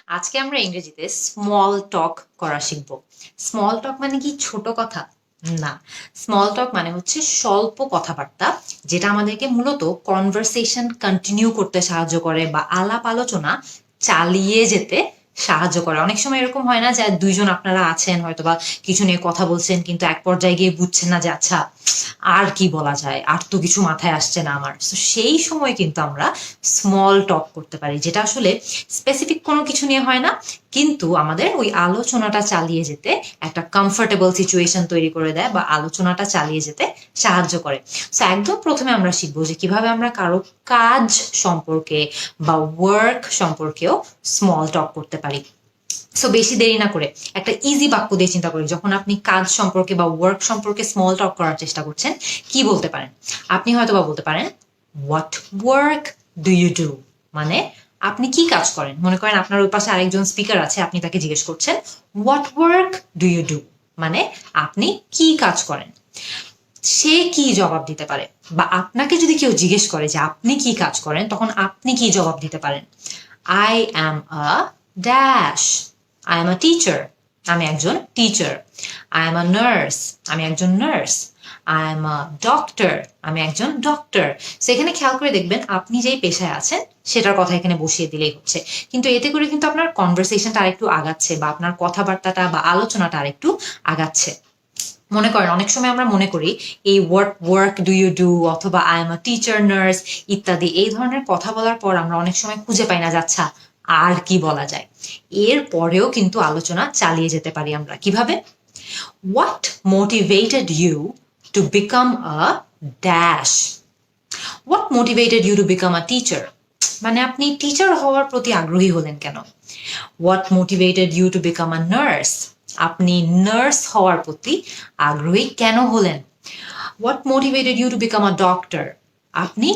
আজকে আমরা ইংরেজিতে স্মল টক করা শিখব। স্মল টক মানে কি ছোট কথা? না, স্মল টক মানে হচ্ছে স্বল্প কথাবার্তা, যেটা আমাদেরকে মূলত কনভারসেশন কন্টিনিউ করতে সাহায্য করে বা আলাপ আলোচনা চালিয়ে যেতে সাহায্য করে। অনেক সময় এরকম হয় না যে দুইজন আপনারা আছেন হয়তো বা কিছু নিয়ে কথা বলছেন, কিন্তু এক পর্যায়ে গিয়ে বুঝছেন না যে আচ্ছা আর কি বলা যায়, আর তো কিছু মাথায় আসছে না আমার। তো সেই সময় কিন্তু আমরা স্মল টক করতে পারি, যেটা আসলে স্পেসিফিক কোনো কিছু নিয়ে হয় না, কিন্তু আমাদের ওই আলোচনাটা চালিয়ে যেতে একটা কমফোর্টেবল সিচুয়েশন তৈরি করে দেয় বা আলোচনাটা চালিয়ে যেতে সাহায্য করে। সো একদম প্রথমে আমরা শিখবো যে কিভাবে আমরা কারো কাজ সম্পর্কে বা ওয়ার্ক সম্পর্কেও স্মল টক করতে পারি। সো বেশি দেরি না করে একটা ইজি বাক্য দিয়ে চিন্তা করি, যখন আপনি কাজ সম্পর্কে বা ওয়ার্ক সম্পর্কে স্মল টক করার চেষ্টা করছেন, কি বলতে পারেন? আপনি হয়তো বা বলতে পারেন, what work do you do? মানে আপনি কি কাজ করেন? মনে করেন আপনার ওই পাশে আরেকজন স্পিকার আছে, আপনি তাকে জিজ্ঞেস করছেন what work do you do, মানে আপনি কি কাজ করেন। সে কি জবাব দিতে পারে? বা আপনাকে যদি কেউ জিজ্ঞেস করে যে আপনি কি কাজ করেন, তখন আপনি কি জবাব দিতে পারেন? I am a dash, I am a teacher, আমি একজন teacher. I am a nurse, আমি একজন nurse. I am a doctor, আমি একজন ডক্টর। সেখানে খেয়াল করে দেখবেন আপনি যেই পেশায় আছেন সেটার কথা এখানে বসিয়ে দিলেই হচ্ছে, কিন্তু এতে করে কিন্তু আপনার কনভারসেশনটা আরেকটু আগাচ্ছে বা আপনার কথাবার্তাটা বা আলোচনাটা আরেকটু আগাচ্ছে। মনে করেন অনেক সময় আমরা মনে করি এই what work do you do অথবা I am a teacher, nurse ইত্যাদি এই ধরনের কথা বলার পর আমরা অনেক সময় খুঁজে পাই না যাচ্ছা আর কি বলা যায়। এর পরেও কিন্তু আলোচনা চালিয়ে যেতে পারি আমরা কিভাবে? What motivated you to become a dash? What motivated you to become a teacher? মানে আপনি টিচার হওয়ার প্রতি আগ্রহী হলেন কেন? What motivated you to become a nurse? আপনি নার্স হওয়ার প্রতি আগ্রহী কেন হলেন? What motivated you to become a doctor? আপনি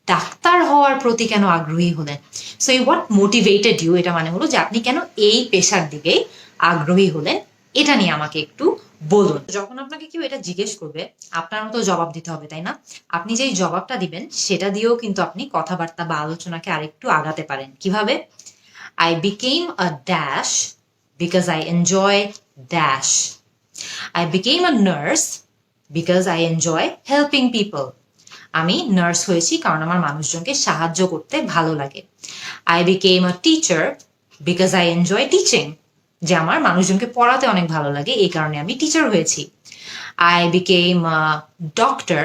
ডাক্তার হওয়ার প্রতি কেন আগ্রহী হলেন? সো এই হোয়াট মোটিভেটেড ইউ, এটা মানে হলো যে আপনি কেন এই পেশার দিকে আগ্রহী হলেন, এটা নিয়ে আমাকে একটু বলুন। যখন আপনাকে কেউ এটা জিজ্ঞেস করবে, আপনারও তো জবাব দিতে হবে, তাই না? আপনি যেই জবাবটা দিবেন সেটা দিয়েও কিন্তু আপনি কথাবার্তা বা আলোচনাকে আরেকটু আগাতে পারেন। কিভাবে? I became a dash because I enjoy dash. I became a nurse because I enjoy helping people. আমি নার্স হয়েছি কারণ আমার মানুষজনকে সাহায্য করতে ভালো লাগে। I became a teacher because I enjoy teaching. যে আমার মানুষজনকে পড়াতে অনেক ভালো লাগে, এই কারণে আমি টিচার হয়েছি। I became a doctor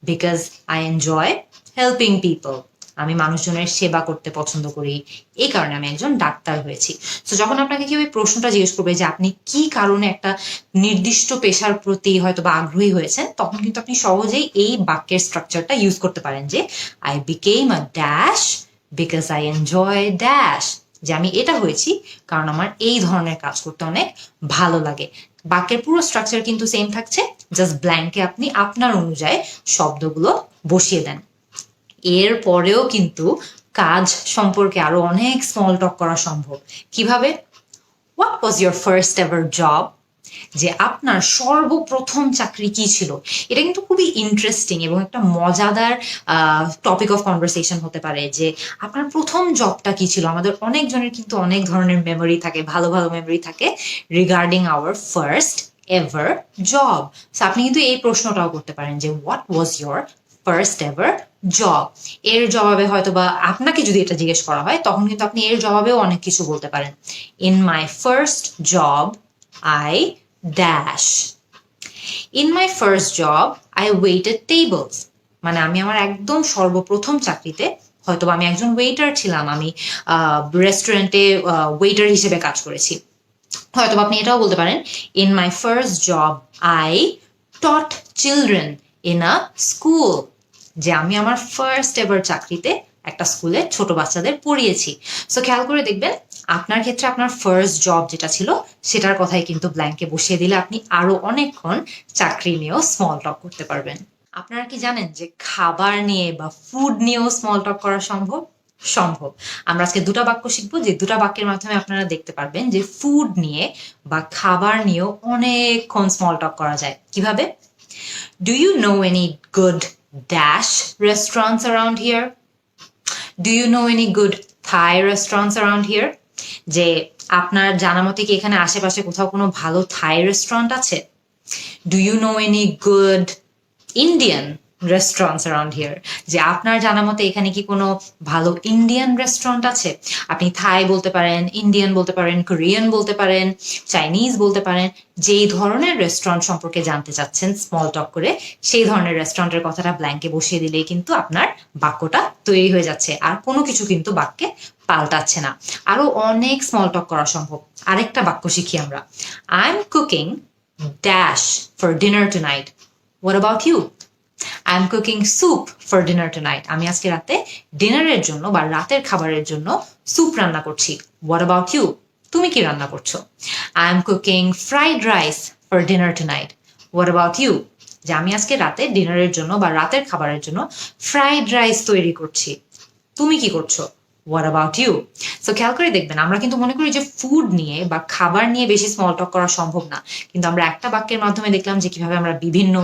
because I enjoy helping people. আমি মানুষজনের সেবা করতে পছন্দ করি, এই কারণে আমি একজন ডাক্তার হয়েছি। তো যখন আপনাকে কেউ এই প্রশ্নটা জিজ্ঞেস করবে যে আপনি কি কারণে একটা নির্দিষ্ট পেশার প্রতি হয়তো বা আগ্রহী হয়েছেন, তখন কিন্তু আপনি সহজেই এই বাক্যের স্ট্রাকচারটা ইউজ করতে পারেন যে I became a dash because I enjoy dash, যে আমি এটা হয়েছি কারণ আমার এই ধরনের কাজ করতে অনেক ভালো লাগে। বাক্যের পুরো স্ট্রাকচার কিন্তু সেম থাকছে, জাস্ট ব্ল্যাঙ্কে আপনি আপনার অনুযায়ী শব্দগুলো বসিয়ে দেন। এর পরেও কিন্তু কাজ সম্পর্কে আরো অনেক স্মল টক করা সম্ভব। কিভাবে? What was your first ever job? যে আপনার সর্বপ্রথম চাকরি কি ছিল? এটা কিন্তু খুবই ইন্টারেস্টিং এবং একটা মজাদার টপিক অফ কনভারসেশন হতে পারে যে আপনার প্রথম জবটা কি ছিল। আমাদের অনেকজনের কিন্তু অনেক ধরনের মেমোরি থাকে, ভালো ভালো মেমোরি থাকে regarding our first ever job. আপনি কিন্তু এই প্রশ্নটাও করতে পারেন যে what was your first ever job? এর জবাবে হয়তো বা আপনাকে যদি এটা জিজ্ঞেস করা হয়, তখন কিন্তু আপনি এর জবাবেও অনেক কিছু বলতে পারেন। In my first job I dash. In my first job I waited tables. মানে আমি আমার একদম সর্বপ্রথম চাকরিতে হয়তো আমি একজন ওয়েটার ছিলাম, আমি রেস্টুরেন্টে ওয়েটার হিসেবে কাজ করেছি। হয়তো আপনি এটাও বলতে পারেন, in my first job I taught children in a school, যে আমি আমার ফার্স্ট এভার চাকরিতে একটা স্কুলে ছোট বাচ্চাদের পড়িয়েছি। সো খেয়াল করে দেখবেন আপনার ক্ষেত্রে আপনার ফার্স্ট জব যেটা ছিল সেটার কথাই কিন্তু ব্ল্যাঙ্কে বসিয়ে দিলে আপনি আরো অনেকক্ষণ চাকরি নিয়েও স্মল টক করতে পারবেন। আপনারা কি জানেন যে খাবার নিয়ে বা ফুড নিয়েও স্মল টক করা সম্ভব? সম্ভব। আমরা আজকে দুটা বাক্য শিখবো, যে দুটা বাক্যের মাধ্যমে আপনারা দেখতে পারবেন যে ফুড নিয়ে বা খাবার নিয়েও অনেকক্ষণ স্মল টক করা যায়। কিভাবে? Do you know any good dash restaurants around here? Do you know any good Thai restaurants around here? যে আপনার জানা মতে কি এখানে আশেপাশে কোথাও কোনো ভালো থাই রেস্টুরেন্ট আছে? Do you know any good Indian restaurants around here? যে আপনার জানা মতে এখানে কি কোনো ভালো ইন্ডিয়ান রেস্টুরেন্ট আছে? আপনি থাই বলতে পারেন, ইন্ডিয়ান বলতে পারেন, কোরিয়ান বলতে পারেন, চাইনিজ বলতে পারেন। যেই ধরনের রেস্টুরেন্ট সম্পর্কে জানতে চাচ্ছেন স্মল টক করে, সেই ধরনের রেস্টুরেন্টের কথাটা ব্ল্যাঙ্কে বসিয়ে দিলেই কিন্তু আপনার বাক্যটা তৈরি হয়ে যাচ্ছে, আর কোনো কিছু কিন্তু বাক্যে পাল্টাচ্ছে না। আরো অনেক স্মল টক করা সম্ভব। আরেকটা বাক্য শিখি আমরা। I am cooking dash for dinner tonight. What about you? I'm cooking soup for dinner tonight. আমি আজকে রাতে ডিনারের জন্য বা রাতের খাবারের জন্য স্যুপ রান্না করছি। What about you? তুমি কি রান্না করছো? I'm cooking fried rice for dinner tonight. What about you? যে আমি আজকে রাতে ডিনারের জন্য বা রাতের খাবারের জন্য ফ্রাইড রাইস তৈরি করছি। তুমি কি করছো? What about you? সো খেয়াল করে দেখবেন, আমরা কিন্তু মনে করি যে ফুড নিয়ে বা খাবার নিয়ে বেশি স্মল টক করা সম্ভব না, কিন্তু আমরা একটা বাক্যের মাধ্যমে দেখলাম যে কিভাবে আমরা বিভিন্ন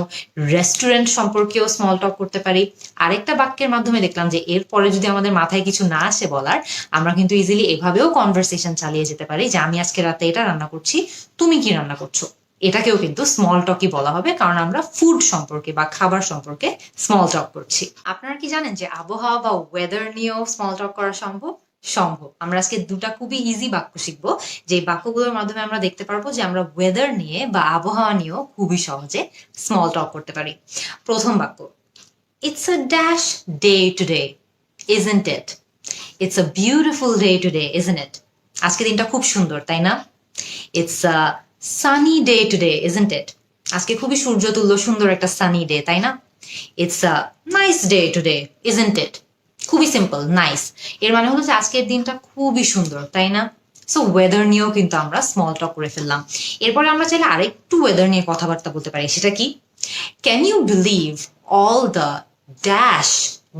রেস্টুরেন্ট সম্পর্কেও স্মল টক করতে পারি। আরেকটা বাক্যের মাধ্যমে দেখলাম যে এরপরে যদি আমাদের মাথায় কিছু না আসে বলার, আমরা কিন্তু ইজিলি এভাবেও কনভারসেশন চালিয়ে যেতে পারি যে আমি আজকে রাতে এটা রান্না করছি, তুমি কি রান্না করছো? এটাকেও কিন্তু স্মল টকই বলা হবে, কারণ আমরা ফুড সম্পর্কে বা খাবার সম্পর্কে স্মল টক করছি। আপনারা কি জানেন যে আবহাওয়া বা ওয়েদার নিয়েও স্মল টক করা সম্ভব? সম্ভব। আমরা আজকে দুটা খুবই ইজি বাক্য শিখবো, যে বাক্যগুলোর মাধ্যমে আমরা দেখতে পারবো যে আমরা ওয়েদার নিয়ে বা আবহাওয়া নিয়েও খুবই সহজে স্মল টক করতে পারি। প্রথম বাক্য, it's a dash day today, isn't it? It's a beautiful day today, isn't ইট? আজকে দিনটা খুব সুন্দর, তাই না? It's a sunny day today, isn't ইট? আজকে খুবই সূর্যতুল্য সুন্দর একটা সানি ডে, তাই না? It's a nice day today, isn't ইট? খুবই সিম্পল, নাইস এর মানে হলো যে আজকের দিনটা খুবই সুন্দর, তাই না? সো ওয়েদার নিয়েও কিন্তু আমরা স্মল টক করে ফেললাম। এরপরে আমরা চাইলে আরেকটু ওয়েদার নিয়ে কথাবার্তা বলতে পারি। সেটা কি? Can you believe all the dash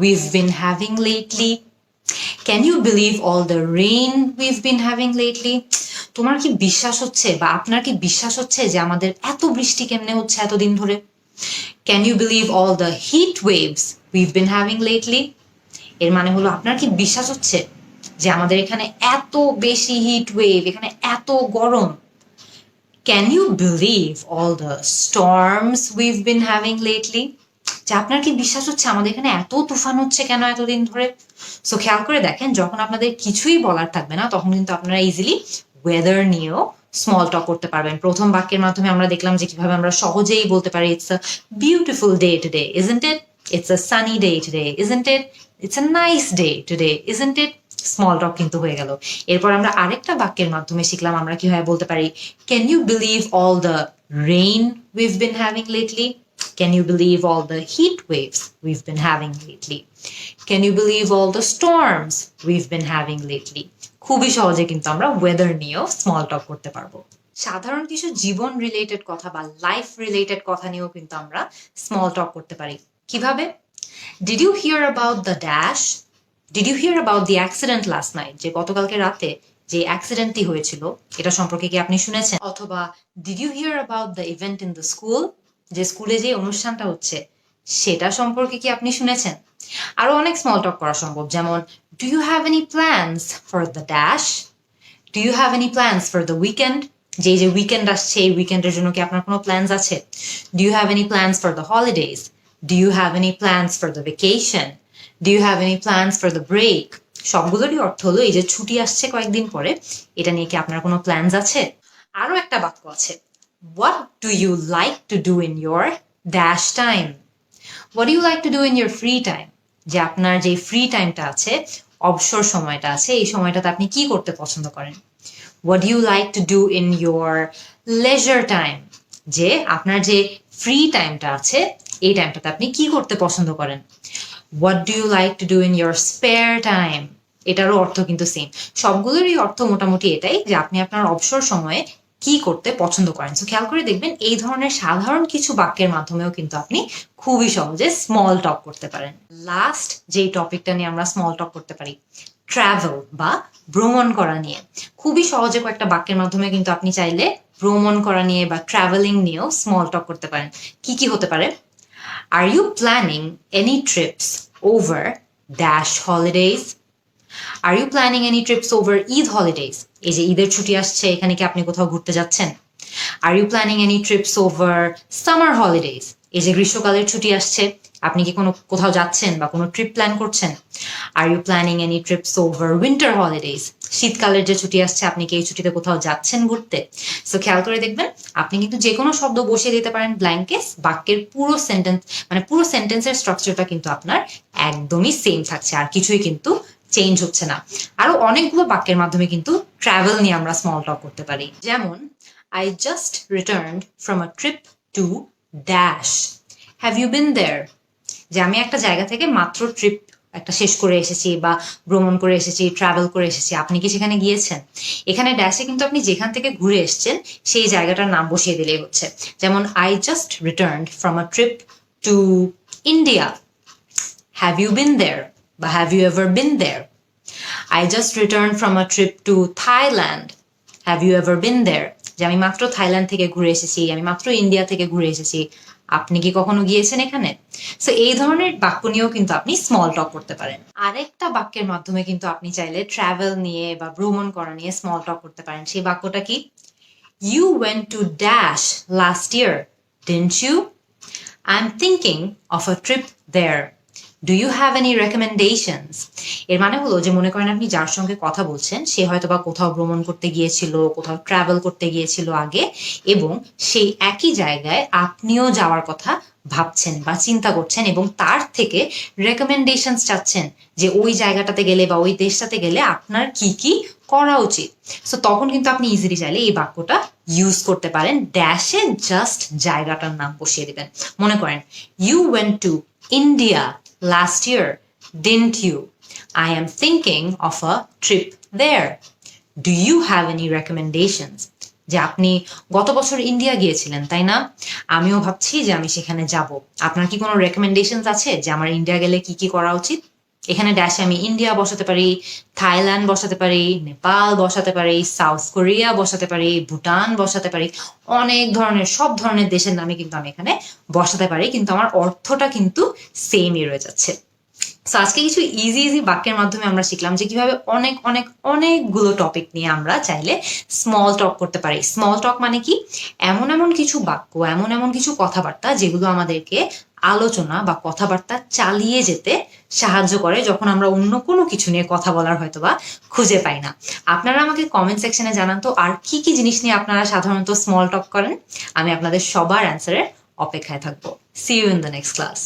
we've been having lately? Can you believe all the rain we've been having lately? তোমার কি বিশ্বাস হচ্ছে বা আপনার কি বিশ্বাস হচ্ছে যে আমাদের এত বৃষ্টি কেমনে হচ্ছে এতদিন ধরে? Can you believe all the heat waves we've been having lately? এর মানে হলো আপনার কি বিশ্বাস হচ্ছে যে আমাদের এখানে এত বেশি হিট ওয়েভ, এখানে এত গরম? Can you believe all the storms we've been having lately? যে আপনার কি বিশ্বাস হচ্ছে আমাদের এখানে এত তুফান হচ্ছে কেন এতদিন ধরে? সো খেয়াল করে দেখেন, যখন আপনাদের কিছুই বলার থাকবে না তখন কিন্তু আপনারা ইজিলি ওয়েদার নিয়েও স্মল টক করতে পারবেন। প্রথম বাক্যের মাধ্যমে আমরা দেখলাম যে কিভাবে আমরা সহজেই বলতে পারি it's a beautiful day today, isn't it? It's a sunny day today, isn't it? It's a nice day today, isn't it? Small talk কিন্তু হয়ে গেল। এরপর আমরা আরেকটা বাক্যের মাধ্যমে শিখলাম আমরা কিভাবে বলতে পারি can you believe all the rain we've been having lately? Can you believe all the heat waves we've been having lately? Can you believe all the storms we've been having lately? খুবই সহজে কিন্তু আমরা weather নিয়েও small টক করতে পারবো। সাধারণ কিছু জীবন related কথা বা লাইফ রিলেটেড কথা নিয়েও কিন্তু আমরা স্মল টক করতে পারি। কিভাবে? Did you hear about the dash? Did you hear about the accident last night? যে গতকালকে রাতে যে অ্যাক্সিডেন্টটি হয়েছিল এটা সম্পর্কে কি আপনি শুনেছেন? অথবা did you hear about the event in the school? যে স্কুলে যে অনুষ্ঠানটা হচ্ছে সেটা সম্পর্কে কি আপনি শুনেছেন? আরো অনেক স্মল টক করা সম্ভব, যেমন do you have any plans for the dash? Do you have any plans for the weekend? যে উইকেন্ড আসছে এই উইকেন্ডের জন্য কি আপনার কোনো প্ল্যানস আছে? Do you have any plans for the holidays? Do you have any plans for the vacation? Do you have any plans for the break? সবগুলোরই অর্থ হলো এই যে ছুটি আসছে কয়েকদিন পরে, এটা নিয়ে কি আপনার কোনো প্ল্যানস আছে? আরো একটা বাক্য আছে, what do you like to do in your dash time? What do you like to do in your free time? যে আপনার যে ফ্রি টাইমটা আছে, অবসর সময়টা আছে, এই সময়টাতে আপনি কি করতে পছন্দ করেন? What do you like to do in your leisure time? যে আপনার যে ফ্রি টাইমটা আছে এই টাইমটাতে আপনি কি করতে পছন্দ করেন? What do you like to do in your spare time? এটারও অর্থ কিন্তু সেম। সবগুলোরই অর্থ মোটামুটি এটাই যে আপনি আপনার অবসর সময়ে কি করতে পছন্দ করেন। সো খেয়াল করে দেখবেন এই ধরনের সাধারণ কিছু বাক্যের মাধ্যমেও কিন্তু আপনি খুবই সহজে স্মল টক করতে পারেন। লাস্ট যেই টপিকটা নিয়ে আমরা স্মল টক করতে পারি, ট্রাভেল বা ভ্রমণ করা নিয়ে। খুবই সহজে কয়েকটা বাক্যের মাধ্যমে কিন্তু আপনি চাইলে ভ্রমণ করা নিয়ে বা ট্রাভেলিং নিয়েও স্মল টক করতে পারেন। কি কি হতে পারে? Are you planning any trips over dash holidays? Are you planning any trips over Eid holidays? এই যে ঈদের ছুটি আসছে, এখানে কি আপনি কোথাও ঘুরতে যাচ্ছেন? Are you planning any trips over summer holidays? এই যে গ্রীষ্মকালের ছুটি আসছে, আপনি কি কোথাও যাচ্ছেন বা কোনো ট্রিপ প্ল্যান করছেন? Are you planning any trips over winter holidays? শীতকালের যে ছুটি আসছে, আপনি কি এই ছুটিতে কোথাও যাচ্ছেন ঘুরতে? সো খেয়াল করে দেখবেন, আপনি কিন্তু যে কোনো শব্দ বসিয়ে দিতে পারেন ব্ল্যাঙ্কে, বাক্যের পুরো সেন্টেন্স মানে পুরো সেন্টেন্সের স্ট্রাকচারটা কিন্তু আপনার একদমই সেম থাকছে, আর কিছুই কিন্তু চেঞ্জ হচ্ছে না। আরো অনেকগুলো বাক্যের মাধ্যমে কিন্তু ট্রাভেল নিয়ে আমরা স্মল টক করতে পারি। যেমন, I just returned from a trip to dash. Have you been there? যে আমি একটা জায়গা থেকে মাত্র ট্রিপ একটা শেষ করে এসেছি বা ভ্রমণ করে এসেছি, ট্রাভেল করে এসেছি, আপনি কি সেখানে গিয়েছেন? এখানে ড্যাশে কিন্তু আপনি যেখান থেকে ঘুরে এসেছেন সেই জায়গাটার নাম বসিয়ে দিলেই হচ্ছে। যেমন, I just returned from a trip to India. Have you been there? বা have you ever been there? I just returned from a trip to Thailand. Have you ever been there? যে আমি মাত্র থাইল্যান্ড থেকে ঘুরে এসেছি, আমি মাত্র India থেকে ঘুরে এসেছি, আপনি কি কখনো গিয়েছেন এখানে? সো এই ধরনের বাক্য নিয়েও কিন্তু আপনি স্মল টক করতে পারেন। আরেকটা বাক্যের মাধ্যমে কিন্তু আপনি চাইলে ট্রাভেল নিয়ে বা ভ্রমণ করা নিয়ে স্মল টক করতে পারেন। সেই বাক্যটা কি? You went to dash last year, didn't you? I'm thinking of a trip there. Do you have any recommendations? এর মানে হলো যে, মনে করেন আপনি যার সঙ্গে কথা বলছেন সে হয়তো বা কোথাও ভ্রমণ করতে গিয়েছিল, কোথাও ট্রাভেল করতে গিয়েছিল আগে, এবং সেই একই জায়গায় আপনিও যাওয়ার কথা ভাবছেন বা চিন্তা করছেন, এবং তার থেকে রেকমেন্ডেশনস চাচ্ছেন যে ওই জায়গাটাতে গেলে বা ওই দেশটাতে গেলে আপনার কি কি করা উচিত। সো তখন কিন্তু আপনি ইজিলি চাইলে এই বাক্যটা ইউজ করতে পারেন, ড্যাশে জাস্ট জায়গাটার নাম বসিয়ে দিবেন। মনে করেন, you went to India last year, didn't you? I am thinking of a trip there. Do you have any recommendations? যে আপনি গত বছর ইন্ডিয়া গিয়েছিলেন, তাই না? আমিও ভাবছি যে আমি সেখানে যাব। আপনার কি কোনো রেকমেন্ডেশনস আছে যে আমার ইন্ডিয়া গেলে কি কি করা উচিত? এখানে ড্যাশে আমি ইন্ডিয়া বসাতে পারি, থাইল্যান্ড বসাতে পারি, নেপাল বসাতে পারি, সাউথ কোরিয়া বসাতে পারি, ভুটান বসাতে পারি, অনেক ধরনের সব ধরনের দেশের নামে কিন্তু আমি এখানে বসাতে পারি, কিন্তু আমার অর্থটা কিন্তু সেমই রয়ে যাচ্ছে। সো আজকে কিছু ইজি ইজি বাক্যের মাধ্যমে আমরা শিখলাম যে কিভাবে অনেক অনেক অনেকগুলো টপিক নিয়ে আমরা চাইলে স্মল টক করতে পারি। স্মল টক মানে কি? এমন এমন কিছু বাক্য, এমন এমন কিছু কথাবার্তা যেগুলো আমাদেরকে আলোচনা বা কথাবার্তা চালিয়ে যেতে সাহায্য করে যখন আমরা অন্য কোনো কিছু নিয়ে কথা বলার হয়তো বা খুঁজে পাই না। আপনারা আমাকে কমেন্ট সেকশনে জানান তো আর কি কি জিনিস নিয়ে আপনারা সাধারণত স্মল টক করেন। আমি আপনাদের সবার অ্যান্সারের অপেক্ষায় থাকবো। See you in the next class.